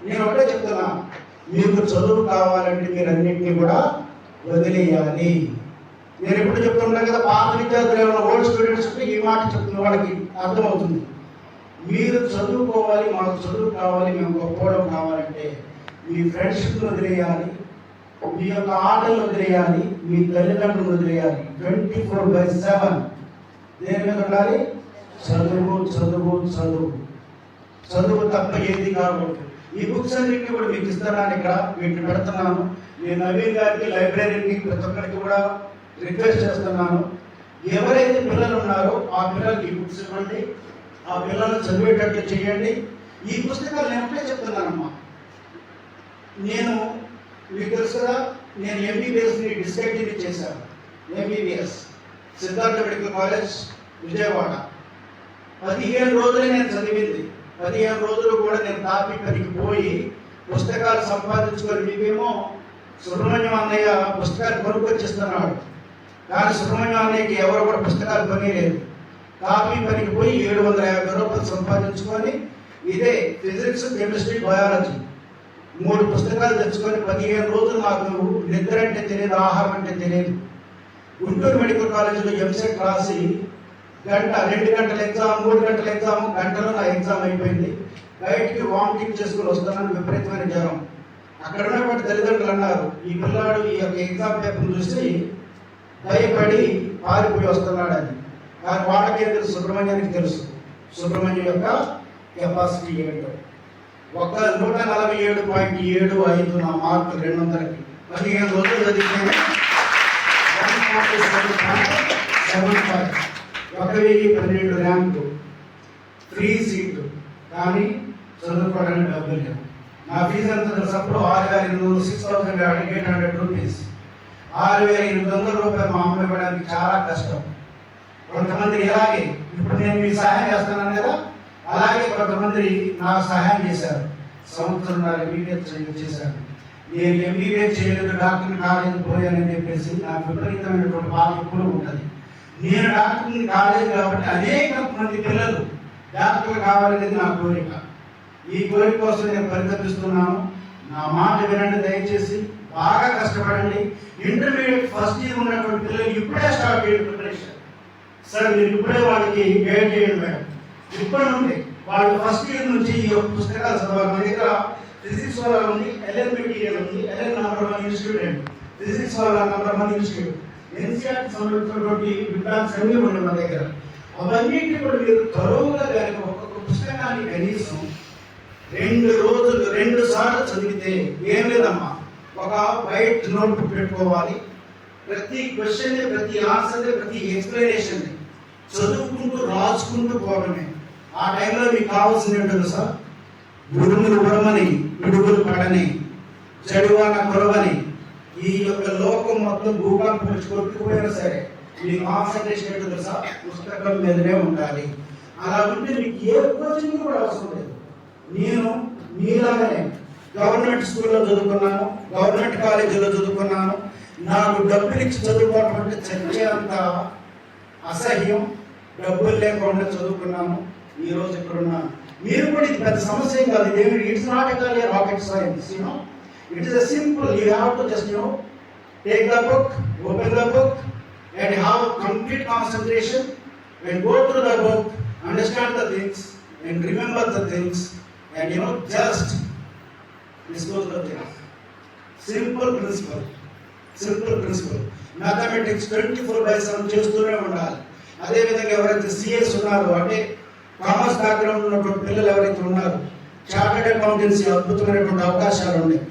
నేను ఒకటే చెప్తున్నా, మీకు చదువు కావాలంటే మీరు అన్నింటినీ కూడా వదిలేయాలి. నేను ఎప్పుడు చెప్తున్నా కదా, పాత విద్యార్థులు ఏమైనా ఓల్డ్ స్టూడెంట్స్ ఉంటే ఈ మాట చెప్తున్న వాళ్ళకి అర్థమవుతుంది. మీరు చదువుకోవాలి, మాకు చదువు కావాలి, మేము గొప్పవడం కావాలంటే మీ ఫ్రెండ్షిప్ను వదిలేయాలి, మీ యొక్క ఆటలు వదిలేయాలి, మీ తల్లిదండ్రులు వదిలేయాలి. 24/7 దేని మీద ఉండాలి? చదువు చదువు చదువు చదువు తప్ప ఏది కాకూడదు. ఈ బుక్స్ అన్నింటినీ కూడా మీకు ఇస్తున్నాను, ఇక్కడ వీటిని పెడుతున్నాను. నేను నవీన్ గారికి, లైబ్రరీకి, ప్రతి ఒక్కరికి కూడా రిక్వెస్ట్ చేస్తున్నాను. ఎవరైతే పిల్లలు ఉన్నారో ఆ పిల్లలకి ఈ బుక్స్ ఇవ్వండి, ఆ పిల్లలు చదివేటట్లు చేయండి. ఈ పుస్తకాలు నేను ఎప్పుడే చెప్తున్నానమ్మా, నేను మీకు తెలుసు కదా, నేను ఎంబీబీఎస్ని డిస్కంటిన్యూ చేశాను. MBBS Siddhartha medical college Vijayawada 15 రోజులే నేను చదివింది. 15 రోజులు కూడా నేను తాపి పనికి పోయి పుస్తకాలు సంపాదించుకొని, మీకేమో సుబ్రహ్మణ్యం అన్నయ్య పుస్తకాలు కొనుక్కొచ్చిస్తున్నాడు, కానీ సుబ్రహ్మణ్యం అన్నయ్యకి ఎవరు కూడా పుస్తకాలు కొనిలేదు. కాపీ పనికి పోయి 750 రూపాయలు సంపాదించుకొని ఇదే ఫిజిక్స్, కెమిస్ట్రీ, బయాలజీ 3 పుస్తకాలు తెచ్చుకొని 15 రోజులు నాకు నిద్ర అంటే తెలియదు, ఆహారం అంటే తెలియదు. గుంటూరు మెడికల్ కాలేజీలో ఎంసెట్ రాసి 2 గంటల ఎగ్జామ్, 3 గంటల ఎగ్జామ్, గంటలో నా ఎగ్జామ్ అయిపోయింది. బయటికి వామిటింగ్ చేసుకుని వస్తున్నాను, విపరీతమైన జ్వరం. అక్కడ ఉన్నటువంటి తల్లిదండ్రులు అన్నారు, ఈ పిల్లాడు ఈ యొక్క ఎగ్జామ్ పేపర్ చూసి భయపడి పారిపోయి వస్తున్నాడు అని. కానీ వాళ్ళకేం తెలుసు, సుబ్రహ్మణ్యానికి తెలుసు సుబ్రహ్మణ్యం యొక్క కెపాసిటీ ఏంటో. 147.75 నా మార్కులు 200కి 15 రోజులు చదివితే 1012 ర్యాంకు, ఫ్రీ సీటు, కానీ చదువుకోవడానికి డబ్బులు లేవు. నా ఫీజు ఎంత తెలిసినప్పుడు 6,800 రూపీస్. 6,800 రూపాయలు మా అమ్మ ఇవ్వడానికి చాలా కష్టం. కొంతమంది ఇలాగే ఇప్పుడు నేను మీకు సహాయం చేస్తున్నాను కదా, అలాగే కొంతమంది నాకు సహాయం చేశారు. సంవత్సరంన్నర ఎంబీబీఎస్ చేశాను. నేను ఎంబీబీఎస్ చేయలేదు, డాక్టర్ని కాలేజీ పోయానని చెప్పేసి నాకు విపరీతమైనటువంటి బాధ ఎప్పుడూ ఉంటుంది. నేను డాక్టర్ని కాలేదు కాబట్టి అనేక మంది పిల్లలు డాక్టర్లు కావాలనేది నా కోరిక. ఈ కోరిక కోసం నేను పరితపిస్తున్నాను. నా మాట వినండి దయచేసి, బాగా కష్టపడండి. ఇంటర్మీడియట్ ఫస్ట్ ఇయర్ ఉన్నటువంటి పిల్లలు ఇప్పుడే స్టార్ట్ చేయండి ప్రిపరేషన్. సార్ మీరు ఇప్పుడే వాళ్ళకి గైడ్ చేయండి మేడం. ఇప్పటి నుండి వాళ్ళు ఫస్ట్ ఇయర్ నుంచి ఈ పుస్తకాలు చదవాలి. మన దగ్గర ఫిజిక్స్ వాళ్ళ ఉంది, ఎల్ఎన్ మెటీరియల్ ఉంది, ఎల్ఎన్ నంబర్ 1 ఇన్స్టిట్యూట్, ఫిజిక్స్ వాళ్ళ నంబర్ 1 ఇన్స్టిట్యూట్, ఎన్సీఆర్టీ సంబంధించినటువంటి విభాగాలు అన్నీ ఉన్నాయి మన దగ్గర. అవన్నింటినీ కూడా మీరు తరువుగా కానీ ఒక్కొక్క పుస్తకాన్ని కనీసం 2 సార్లు చదివితే ఏం లేదమ్మా, ఒక వైట్ నోట్బుక్ పెట్టుకోవాలి. ప్రతి క్వశ్చన్, ప్రతి ఆన్సర్, ప్రతి ఎక్స్ప్లెనేషన్ చదువుకుంటూ రాసుకుంటూ పోవడమే. ఆ టైంలో మీకు కావాల్సింది ఏంటో సార్, ఉరుములు ఉరమని, పిడుగులు పడని, చెడువాన కురవని, ఈ యొక్క లోకం మొత్తం భూకంపం కొట్టుకుపోయినా సరే మీ కాన్సన్ట్రేషన్ ఏంటో సార్ పుస్తకం మీదనే ఉండాలి. అలా ఉంటే మీకు ఏ కోచింగ్ కూడా అవసరం లేదు. నేను మీలాగానే గవర్నమెంట్ స్కూల్లో చదువుకున్నాను, గవర్నమెంట్ కాలేజీలో చదువుకున్నాను. నాకు డబ్బులు ఇచ్చి చదువుకోవడం అంటే చచ్చేంత అసహ్యం. డబ్బులు లేకుండా చదువుకున్నాను, ఈరోజు ఇక్కడున్నాను. మీరు కూడా ఇది పెద్ద సమస్య ఏం కాదు. It's not a rocket science, it is simple. You have to just take the book, open the book and have complete concentration and go through the book, understand the things and remember the things and just disclose the things. Simple principle. Mathematics 24/7 చేస్తూనే ఉండాలి. అదేవిధంగా ఎవరైతే CS ఉన్నారో, అంటే commerce background ఉన్నటువంటి పిల్లలు ఎవరైతే ఉన్నారో, చార్టెడ్ అకౌంటెన్సీ అద్భుతమైనటువంటి అవకాశాలు ఉన్నాయి.